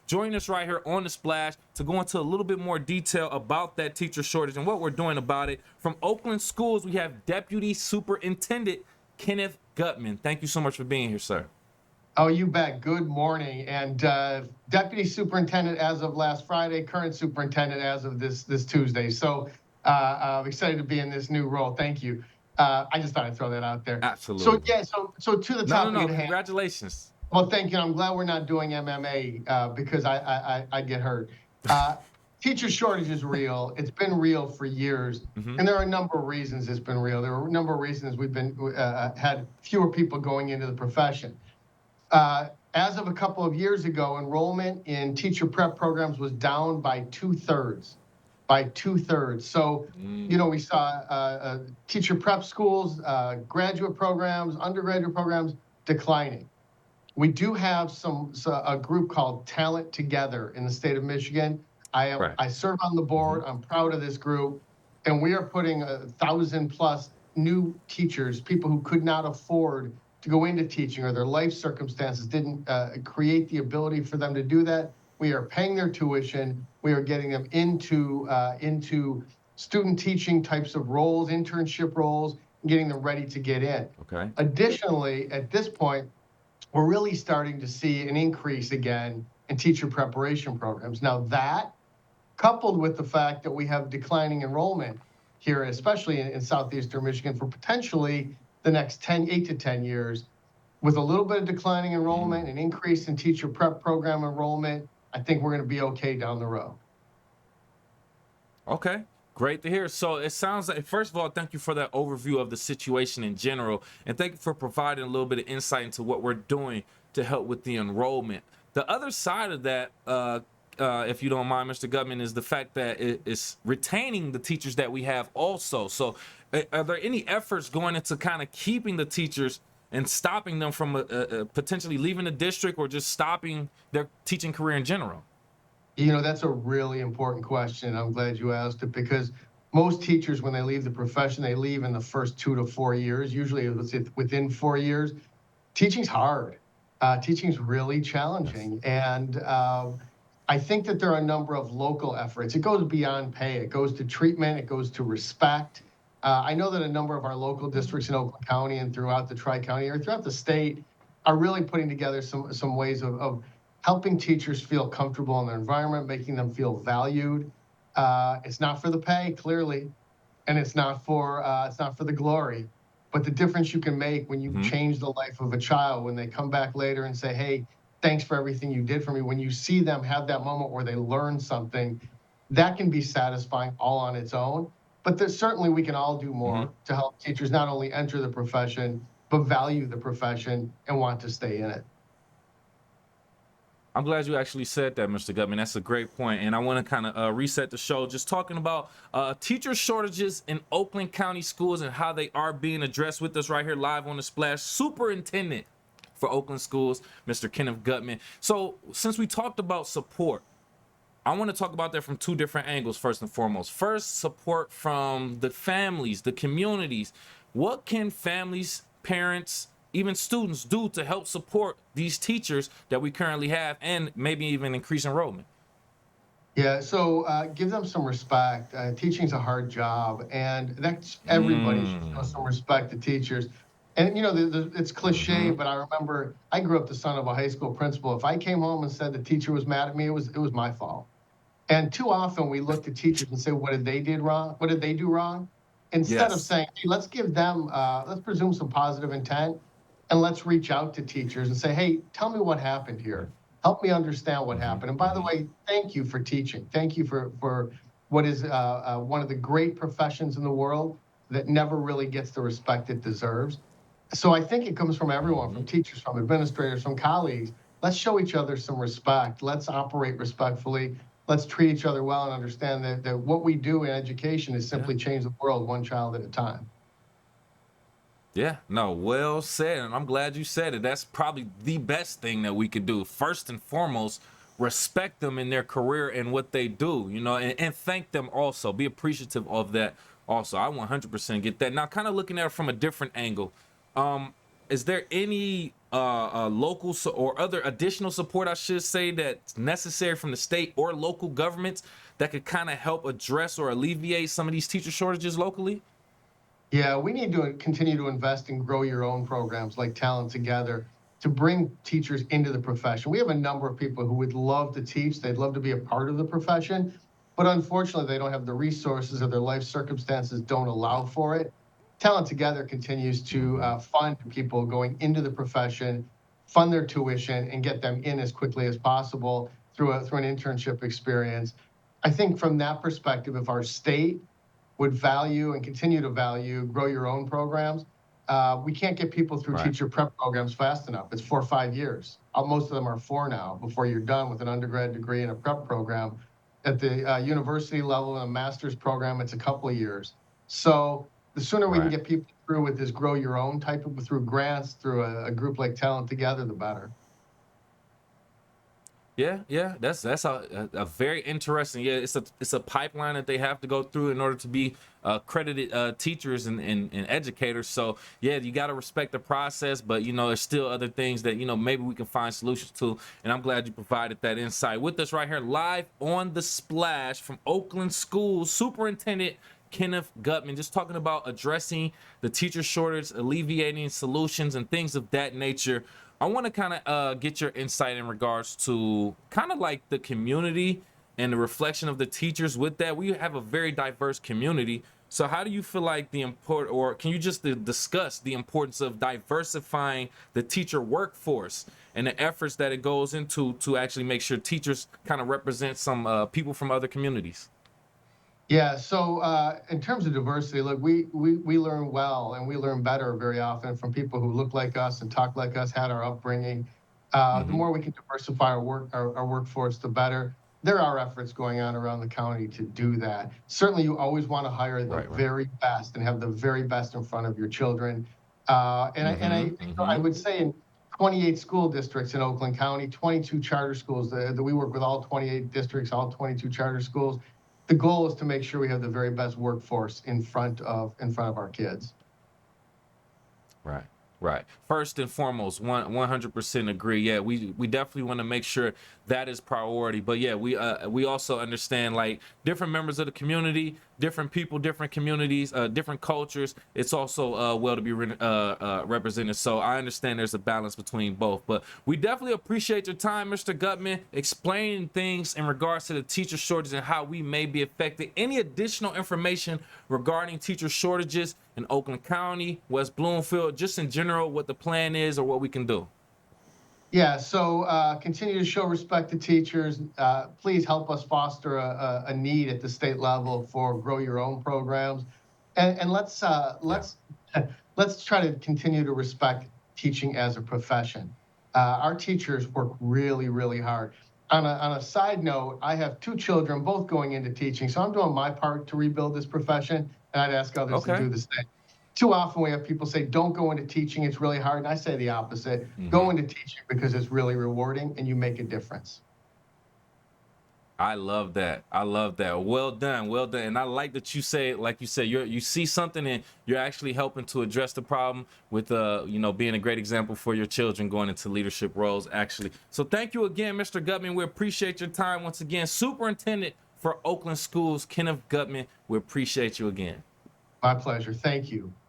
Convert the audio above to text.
join us right here on The Splash to go into a little bit more detail about that teacher shortage and what we're doing about it. From Oakland Schools, we have Deputy Superintendent Kenneth Gutman. Thank you so much for being here, sir. Oh, you bet. Good morning. And Deputy Superintendent as of last Friday, current Superintendent as of this Tuesday. So I'm excited to be in this new role. Thank you. I just thought I'd throw that out there. Absolutely. So yeah, so to the topic at hand. Congratulations. Well, thank you. I'm glad we're not doing MMA because I get hurt. Teacher shortage is real. It's been real for years, and there are a number of reasons it's been real. There are a number of reasons we've been had fewer people going into the profession. As of a couple of years ago, enrollment in teacher prep programs was down by 2/3. So, we saw teacher prep schools, graduate programs, undergraduate programs declining. We do have a group called Talent Together in the state of Michigan. I serve on the board. I'm proud of this group, and we are putting 1,000+ new teachers, people who could not afford to go into teaching or their life circumstances didn't create the ability for them to do that. We are paying their tuition. We are getting them into student teaching types of roles, internship roles, and getting them ready to get in. Okay. Additionally, at this point, we're really starting to see an increase again in teacher preparation programs. Now that, coupled with the fact that we have declining enrollment here, especially in southeastern Michigan, for potentially the next 8 to 10 years, with a little bit of declining enrollment, an increase in teacher prep program enrollment, I think we're going to be okay down the road. Okay. Great to hear. So it sounds like, first of all, thank you for that overview of the situation in general. And thank you for providing a little bit of insight into what we're doing to help with the enrollment. The other side of that, if you don't mind, Mr. Gutman, is the fact that it's retaining the teachers that we have also. So are there any efforts going into kind of keeping the teachers and stopping them from potentially leaving the district or just stopping their teaching career in general? That's a really important question. I'm glad you asked it, because most teachers, when they leave the profession, they leave in the first 2 to 4 years, usually within 4 years. Teaching's hard. Teaching's really challenging. And I think that there are a number of local efforts. It goes beyond pay. It goes to treatment. It goes to respect. I know that a number of our local districts in Oakland County and throughout the Tri-County or throughout the state are really putting together some ways of helping teachers feel comfortable in their environment, making them feel valued. It's not for the pay, clearly, and it's not for the glory, but the difference you can make when you change the life of a child, when they come back later and say, "Hey, thanks for everything you did for me." When you see them have that moment where they learn something, that can be satisfying all on its own. But certainly we can all do more to help teachers not only enter the profession, but value the profession and want to stay in it. I'm glad you actually said that, Mr. Gutman. That's a great point. And I want to kind of reset the show, just talking about teacher shortages in Oakland County schools and how they are being addressed. With us right here live on The Splash, Superintendent for Oakland Schools, Mr. Kenneth Gutman. So since we talked about support, I want to talk about that from two different angles, first and foremost. First, support from the families, the communities. What can families, parents, even students do to help support these teachers that we currently have and maybe even increase enrollment? Yeah, so give them some respect. Teaching's a hard job, and that's everybody should show some respect to teachers. And it's cliche, but I remember I grew up the son of a high school principal. If I came home and said the teacher was mad at me, it was my fault. And too often we look at teachers and say, what did they do wrong? What did they do wrong? Instead of saying, hey, let's give them, let's presume some positive intent, and let's reach out to teachers and say, hey, tell me what happened here. Help me understand what happened. And by the way, thank you for teaching. Thank you for what is one of the great professions in the world that never really gets the respect it deserves. So I think it comes from everyone, from teachers, from administrators, from colleagues. Let's show each other some respect. Let's operate respectfully. Let's treat each other well and understand that what we do in education is simply change the world one child at a time. Yeah, no, well said. And I'm glad you said it. That's probably the best thing that we could do. First and foremost, respect them in their career and what they do, and thank them also. Be appreciative of that also. I 100% get that. Now, kind of looking at it from a different angle, is there any local or other additional support, I should say, that's necessary from the state or local governments that could kind of help address or alleviate some of these teacher shortages locally? Yeah, we need to continue to invest and grow your own programs like Talent Together to bring teachers into the profession. We have a number of people who would love to teach, they'd love to be a part of the profession, but unfortunately, they don't have the resources or their life circumstances don't allow for it. Talent Together continues to fund people going into the profession, fund their tuition, and get them in as quickly as possible through an internship experience. I think from that perspective, if our state would value and continue to value grow your own programs, we can't get people through Right. teacher prep programs fast enough. It's 4 or 5 years. Most of them are 4 now before you're done with an undergrad degree and a prep program. At the university level and a master's program, it's a couple of years. So the sooner we can Right. get people through with this grow your own type of through grants, through a group like Talent Together, the better. Yeah, yeah, that's a very interesting. Yeah, it's a pipeline that they have to go through in order to be accredited teachers and educators. So yeah, you got to respect the process, but you know, there's still other things that you know maybe we can find solutions to. And I'm glad you provided that insight with us right here live on the Splash from Oakland Schools, Superintendent Kenneth Gutman, just talking about addressing the teacher shortage, alleviating solutions, and things of that nature. I want to kind of get your insight in regards to kind of like the community and the reflection of the teachers with that. We have a very diverse community. So how do you feel like the import, or can you just discuss the importance of diversifying the teacher workforce and the efforts that it goes into to actually make sure teachers kind of represent some people from other communities? Yeah, so in terms of diversity, look, we learn well and we learn better very often from people who look like us and talk like us, had our upbringing. The Hmm. more we can diversify our workforce, the better. There are efforts going on around the county to do that. Certainly, you always want to hire the Right, right. very best and have the very best in front of your children. Hmm. I Hmm. would say in 28 school districts in Oakland County, 22 charter schools that we work with all 28 districts, all 22 charter schools. The goal is to make sure we have the very best workforce in front of our kids. Right. Right. First and foremost, 100% agree. Yeah, we definitely want to make sure that is priority. But yeah, we also understand like different members of the community, different people, different communities, different cultures. It's also well to be represented. So I understand there's a balance between both. But we definitely appreciate your time, Mr. Gutman, explaining things in regards to the teacher shortage and how we may be affected. Any additional information regarding teacher shortages in Oakland County, West Bloomfield, just in general, what the plan is or what we can do? Yeah, so continue to show respect to teachers. Please help us foster a need at the state level for grow your own programs, and Yeah. let's try to continue to respect teaching as a profession. Our teachers work really, really hard. On a side note, I have 2 children, both going into teaching, so I'm doing my part to rebuild this profession, and I'd ask others to Okay. do the same. Too often we have people say, don't go into teaching, it's really hard. And I say the opposite. Go Hmm. into teaching because it's really rewarding and you make a difference. I love that. I love that. Well done. Well done. And I like that you say, like you said, you see something and you're actually helping to address the problem with you know, being a great example for your children going into leadership roles actually. So thank you again, Mr. Gutman. We appreciate your time once again. Superintendent for Oakland Schools, Kenneth Gutman. We appreciate you again. My pleasure. Thank you.